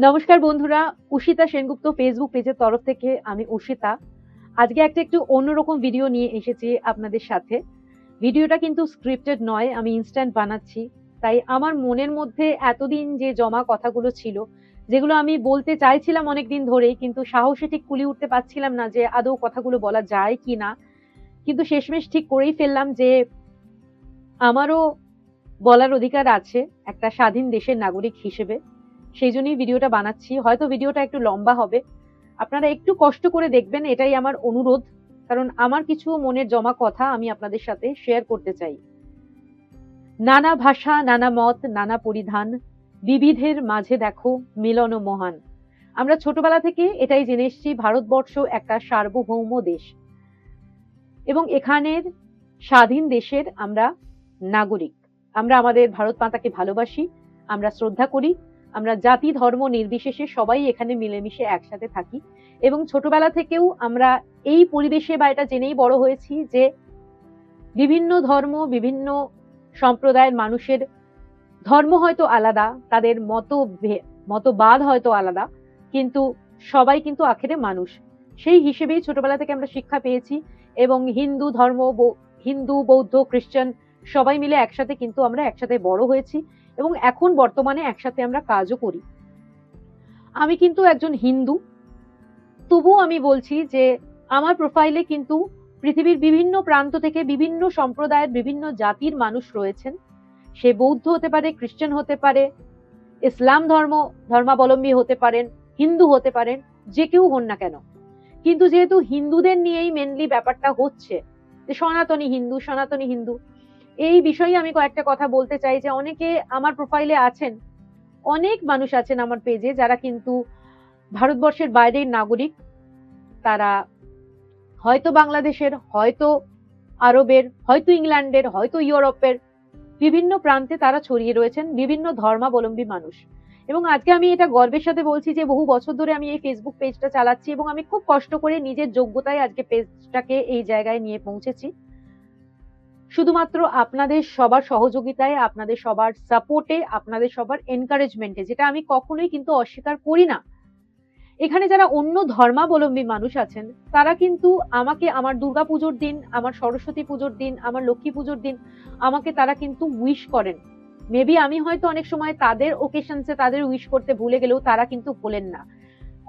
নমস্কার বন্ধুরা, উষিতা সেনগুপ্ত ফেসবুক পেজের তরফ থেকে আমি উষিতা। আজকে একটু অন্যরকম ভিডিও নিয়ে এসেছি আপনাদের সাথে। ভিডিওটা কিন্তু স্ক্রিপ্টেড নয়, আমি ইনস্ট্যান্ট বানাচ্ছি। তাই আমার মনের মধ্যে এতদিন যে জমা কথাগুলো ছিল, যেগুলো আমি বলতে চাইছিলাম অনেকদিন ধরেই, কিন্তু সাহসে ঠিক কুলিয়ে উঠতে পারছিলাম না যে আদৌ কথাগুলো বলা যায় কিনা। কিন্তু শেষমেশ ঠিক করেই ফেললাম যে আমারও বলার অধিকার আছে একটা স্বাধীন দেশের নাগরিক হিসেবে। সেই জন্যই ভিডিওটা বানাচ্ছি। হয়তো ভিডিওটা একটু লম্বা হবে, আপনারা একটু কষ্ট করে দেখবেন, এটাই আমার অনুরোধ। কারণ আমার কিছু মনের জমা কথা আমি আপনাদের সাথে শেয়ার করতে চাই। নানা ভাষা, নানা মত, নানা পরিধান, বিবিধের মাঝে দেখো মিলন মহান। আমরা ছোটবেলা থেকে এটাই জেনে এসেছি, ভারতবর্ষ একটা সার্বভৌম দেশ এবং এখানের স্বাধীন দেশের আমরা নাগরিক। আমরা আমাদের ভারত মাতাকে ভালোবাসি, আমরা শ্রদ্ধা করি, আমরা জাতি ধর্ম নির্বিশেষে সবাই এখানে মিলেমিশে একসাথে থাকি। এবং ছোটবেলা থেকেও আমরা এই পরিবেশে বা এটা জেনেই বড় হয়েছি যে বিভিন্ন ধর্ম, বিভিন্ন সম্প্রদায়ের মানুষের ধর্ম হয়তো আলাদা, তাদের মতবাদ হয়তো আলাদা, কিন্তু সবাই কিন্তু আখেরে মানুষ। সেই হিসেবেই ছোটবেলা থেকে আমরা শিক্ষা পেয়েছি। এবং হিন্দু, বৌদ্ধ, খ্রিস্টান সবাই মিলে একসাথে কিন্তু আমরা একসাথে বড় হয়েছি এবং এখন বর্তমানে একসাথে আমরা কাজও করি। আমি কিন্তু একজন হিন্দু, তবুও আমি বলছি যে আমার প্রোফাইলে কিন্তু পৃথিবীর বিভিন্ন প্রান্ত থেকে বিভিন্ন সম্প্রদায়ের বিভিন্ন জাতির মানুষ রয়েছেন। সে বৌদ্ধ হতে পারে, খ্রিস্টান হতে পারে, ইসলাম ধর্মাবলম্বী হতে পারেন, হিন্দু হতে পারেন, যে কেউ হন না কেন। কিন্তু যেহেতু হিন্দুদের নিয়েই মেনলি ব্যাপারটা হচ্ছে, যে সনাতনী হিন্দু, এই বিষয়ে আমি কয়েকটা কথা বলতে চাই। যে অনেকে আমার প্রোফাইলে আছেন, অনেক মানুষ আছেন আমার পেজে যারা কিন্তু ভারতবর্ষের বাইরের নাগরিক। তারা হয়তো বাংলাদেশের, হয়তো আরবের, হয়তো ইংল্যান্ডের, হয়তো ইউরোপের বিভিন্ন প্রান্তে তারা ছড়িয়ে রয়েছেন, বিভিন্ন ধর্মাবলম্বী মানুষ। এবং আজকে আমি এটা গর্বের সাথে বলছি যে বহু বছর ধরে আমি এই ফেসবুক পেজটা চালাচ্ছি এবং আমি খুব কষ্ট করে নিজের যোগ্যতায় আজকে পেজটাকে এই জায়গায় নিয়ে পৌঁছেছি। শুধুমাত্র আপনাদের সবার সহযোগিতায়, আপনাদের সবার সাপোর্টে, আপনাদের সবার এনকারেজমেন্টে, যেটা আমি কখনোই কিন্তু অস্বীকার করি না। এখানে যারা অন্য ধর্মাবলম্বী মানুষ আছেন, তারা কিন্তু আমাকে আমার দুর্গাপুজোর দিন, আমার সরস্বতী পুজোর দিন, আমার লক্ষ্মী পুজোর দিন আমাকে তারা কিন্তু উইশ করেন। মেবি আমি হয়তো অনেক সময় তাদের ওকেশনসে তাদের উইশ করতে ভুলে গেলেও তারা কিন্তু ভোলেন না।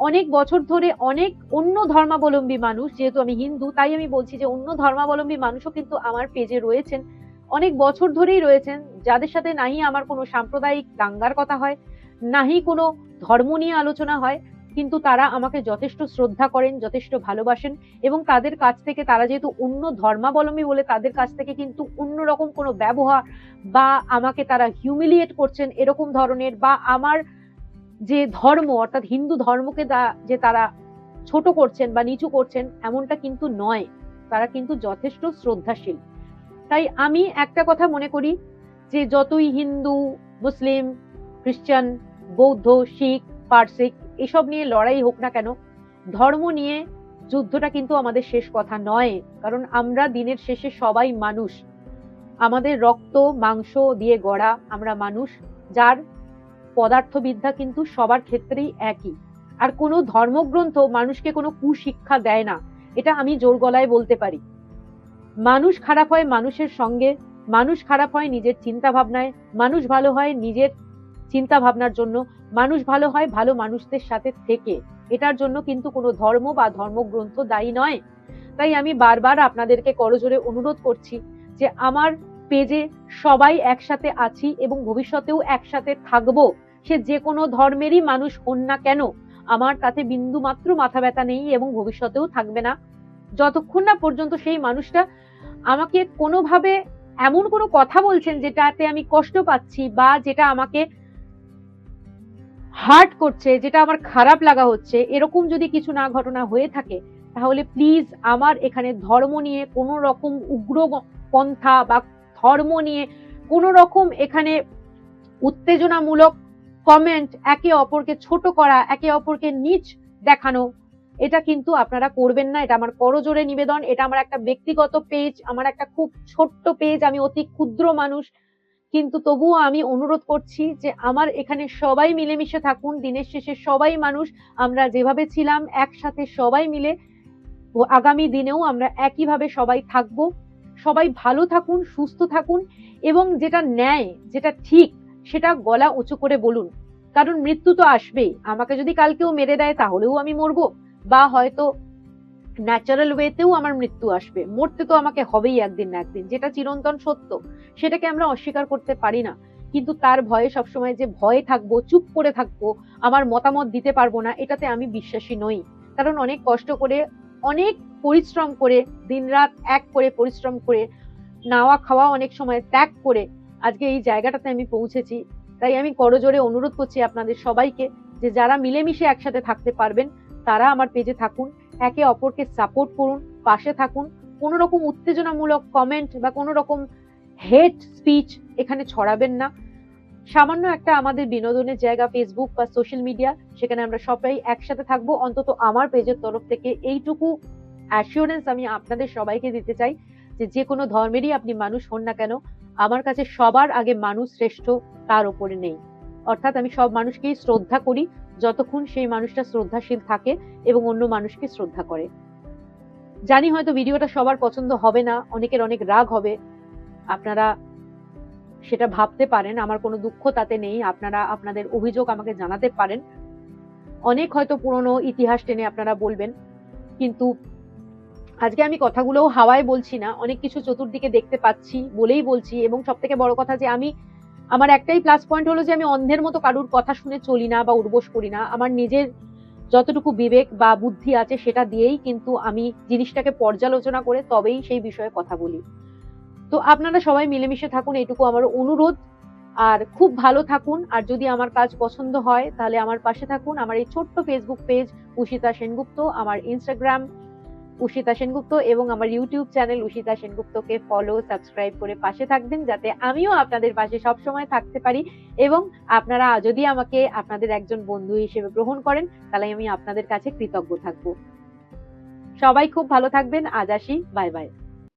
অনেক বছর ধরে অনেক অন্য ধর্মাবলম্বী মানুষ, যেহেতু আমি হিন্দু তাই আমি বলছি যে অন্য ধর্মাবলম্বী মানুষও কিন্তু আমার পেজে রয়েছেন, অনেক বছর ধরেই রয়েছেন, যাদের সাথে নাহি আমার কোনো সাম্প্রদায়িক দাঙ্গার কথা হয়, নাহি কোনো ধর্ম নিয়ে আলোচনা হয়, কিন্তু তারা আমাকে যথেষ্ট শ্রদ্ধা করেন, যথেষ্ট ভালোবাসেন। এবং তাদের কাছ থেকে, তারা যেহেতু অন্য ধর্মাবলম্বী বলে তাদের কাছ থেকে কিন্তু অন্যরকম কোনো ব্যবহার বা আমাকে তারা হিউমিলিয়েট করছেন এরকম ধরনের, বা আমার যে ধর্ম অর্থাৎ হিন্দু ধর্মকে যে তারা ছোট করছেন বা নিচু করছেন, এমনটা কিন্তু নয়। তারা কিন্তু যথেষ্ট শ্রদ্ধাশীল। তাই আমি একটা কথা মনে করি যে যতই হিন্দু, মুসলিম, খ্রিস্টান, বৌদ্ধ, শিখ, পারসিক এসব নিয়ে লড়াই হোক না কেন, ধর্ম নিয়ে যুদ্ধটা কিন্তু আমাদের শেষ কথা নয়। কারণ আমরা দিনের শেষে সবাই মানুষ, আমাদের রক্ত মাংস দিয়ে গড়া আমরা মানুষ, যার পদার্থবিদ্যা কিন্তু সবার ক্ষেত্রেই একই। আর কোনো ধর্মগ্রন্থ মানুষকে কোনো কুশিক্ষা দেয় না, এটা আমি জোর গলায় বলতে পারি। মানুষ খারাপ হয় মানুষের সঙ্গে, মানুষ খারাপ হয় নিজের চিন্তা ভাবনায়, মানুষ ভালো হয় নিজের চিন্তা ভাবনার জন্য, মানুষ ভালো হয় ভালো মানুষদের সাথে থেকে। এটার জন্য কিন্তু কোনো ধর্ম বা ধর্মগ্রন্থ দায়ী নয়। তাই আমি বারবার আপনাদেরকে করজোরে অনুরোধ করছি যে আমার পেজে সবাই একসাথে আছি এবং ভবিষ্যতেও একসাথে থাকবো। সে যে কোনো ধর্মেরই মানুষ হন না কেন, আমার তাতে বিন্দু মাত্র মাথা ব্যথা নেই এবং ভবিষ্যতেও থাকবে না, যতক্ষণ না পর্যন্ত সেই মানুষটা আমাকে কোনোভাবে এমন কোনো কথা বলছেন যেটাতে আমি কষ্ট পাচ্ছি বা যেটা আমাকে হার্ট করছে, যেটা আমার খারাপ লাগা হচ্ছে, এরকম যদি কিছু না ঘটনা হয়ে থাকে, তাহলে প্লিজ আমার এখানে ধর্ম নিয়ে কোনো রকম উগ্র পন্থা বা ধর্ম নিয়ে কোনো রকম এখানে উত্তেজনামূলক কমেন্ট, একে অপরকে ছোট করা, একে অপরকে নীচ দেখানো, এটা কিন্তু আপনারা করবেন না। এটা আমার করজোরে নিবেদন। এটা আমার একটা ব্যক্তিগত পেজ, আমার একটা খুব ছোট্ট পেজ, আমি অতি ক্ষুদ্র মানুষ, কিন্তু তবুও আমি অনুরোধ করছি যে আমার এখানে সবাই মিলেমিশে থাকুন। দিনের শেষে সবাই মানুষ, আমরা যেভাবে ছিলাম একসাথে সবাই মিলে আগামী দিনেও আমরা একইভাবে সবাই থাকবো। সবাই ভালো থাকুন, সুস্থ থাকুন এবং যেটা ন্যায়, যেটা ঠিক সেটা গলা উঁচু করে বলুন। কারণ মৃত্যু তো আসবেই। আমাকে যদি কাল কেউ মেরে দেয় তাহলেও আমি মরবো, বা হয়তো ন্যাচারাল ওয়েতেও আমার মৃত্যু আসবে। মরতে তো আমাকে হবেই একদিন না একদিন, যেটা চিরন্তন সত্য, সেটাকে আমরা অস্বীকার করতে পারি না। কিন্তু তার ভয়ে সবসময় যে ভয়ে থাকবো, চুপ করে থাকবো, আমার মতামত দিতে পারবো না, এটাতে আমি বিশ্বাসী নই। কারণ অনেক কষ্ট করে, অনেক পরিশ্রম করে, দিনরাত এক করে পরিশ্রম করে, নাওয়া খাওয়া অনেক সময় ত্যাগ করে আজকে এই জায়গাটাতে আমি পৌঁছেছি। তাই আমি করজোরে অনুরোধ করছি আপনাদের সবাইকে যে যারা মিলেমিশে একসাথে থাকতে পারবেন তারা আমার পেজে থাকুন, একে অপরকে সাপোর্ট করুন, পাশে থাকুন। কোনো রকম উত্তেজনামূলক কমেন্ট বা কোনো রকম হেট স্পিচ এখানে ছড়াবেন না। সামান্য একটা আমাদের বিনোদনের জায়গা ফেসবুক বা সোশ্যাল মিডিয়া, সেখানে আমরা সবাই একসাথে থাকবো। অন্তত আমার পেজের তরফ থেকে এইটুকু অ্যাসিওরেন্স আমি আপনাদের সবাইকে দিতে চাই যে যে কোনো ধর্মেরই আপনি মানুষ হন না কেন, আমার কাছে সবার আগে মানুষ শ্রেষ্ঠ, তার উপরে নেই। অর্থাৎ আমি সব মানুষকেই শ্রদ্ধা করি যতক্ষণ সেই মানুষটা শ্রদ্ধাশীল থাকে এবং অন্য মানুষকে শ্রদ্ধা করে। জানি হয়তো ভিডিওটা সবার পছন্দ হবে না, অনেকের অনেক রাগ হবে, আপনারা সেটা ভাবতে পারেন, আমার কোনো দুঃখ তাতে নেই। আপনারা আপনাদের অভিযোগ আমাকে জানাতে পারেন, অনেক হয়তো পুরনো ইতিহাস টেনে আপনারা বলবেন। কিন্তু আজকে আমি কথাগুলোও হাওয়ায় বলছি না, অনেক কিছু চতুর্দিকে দেখতে পাচ্ছি বলেই বলছি। এবং সব থেকে বড় কথা যে আমার একটাই প্লাস পয়েন্ট হলো যে আমি অন্ধের মতো কারুর কথা শুনে চলি না বা উর্বশ করি না। আমার নিজের যতটুকু বিবেক বা বুদ্ধি আছে সেটা দিয়েই কিন্তু আমি জিনিসটাকে পর্যালোচনা করে তবেই সেই বিষয়ে কথা বলি। তো আপনারা সবাই মিলেমিশে থাকুন, এটুকু আমার অনুরোধ। আর খুব ভালো থাকুন। আর যদি আমার কাজ পছন্দ হয় তাহলে আমার পাশে থাকুন। আমার এই ছোট্ট ফেসবুক পেজ উষিতা সেনগুপ্ত, আমার ইনস্টাগ্রাম উষিতা সেনগুপ্ত এবং আমার ইউটিউব চ্যানেল উষিতা সেনগুপ্তকে ফলো, সাবস্ক্রাইব করে পাশে থাকবেন, যাতে আমিও আপনাদের পাশে সবসময় থাকতে পারি। এবং আপনারা যদি আমাকে আপনাদের একজন বন্ধু হিসেবে গ্রহণ করেন তাহলে আমি আপনাদের কাছে কৃতজ্ঞ থাকবো। সবাই খুব ভালো থাকবেন। আজ আসি, বাই বাই।